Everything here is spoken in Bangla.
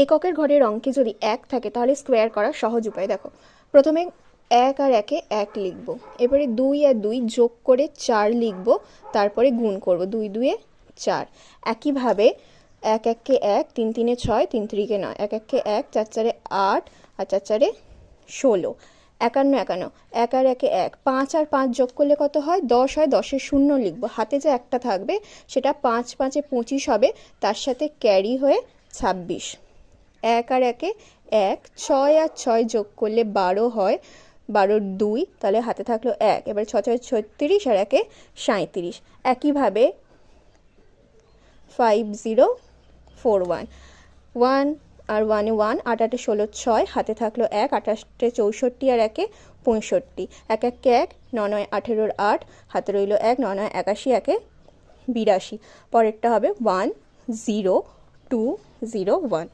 এককের ঘরের অঙ্কে যদি 1 থাকে তাহলে স্কোয়ার করার সহজ উপায় দেখো। প্রথমে 1 আর 1-এ 1 লিখব, এবারে 2 আর 2 যোগ করে 4 লিখব, তারপরে গুণ করব 2 2-এ 4। একইভাবে 1 1-কে 1, 3 3-এ 6, 3 3-কে 9, 1 1-কে 1, 4 4-এ 8 আর 4 4-এ 16। 51 51, 1 আর 1-এ 1, 5 আর 5 যোগ করলে কত হয়? 10 হয়। 10-এর শূন্য লিখব, হাতে যে একটা থাকবে সেটা 5 5-এ 25 হবে, তার সাথে ক্যারি হয়ে 26। 1 আর 1-এ 1, 6 আর 6 যোগ করলে 12 হয়, 12-র 2, তাহলে হাতে থাকলো 1। এবার 6 6 36 আর 1-এ 37। একইভাবে 5 0 4 1, 1 আর 1-এ 1, 8 8-এ 16 6, হাতে থাকলো 1, 28-এ 64 আর 1-এ 65। 1 1-কে 1, 9 9 18-র 8, হাতে রইল 1, 9 9 81, 1-এ 82। পরেরটা হবে 1 0 2 0 1।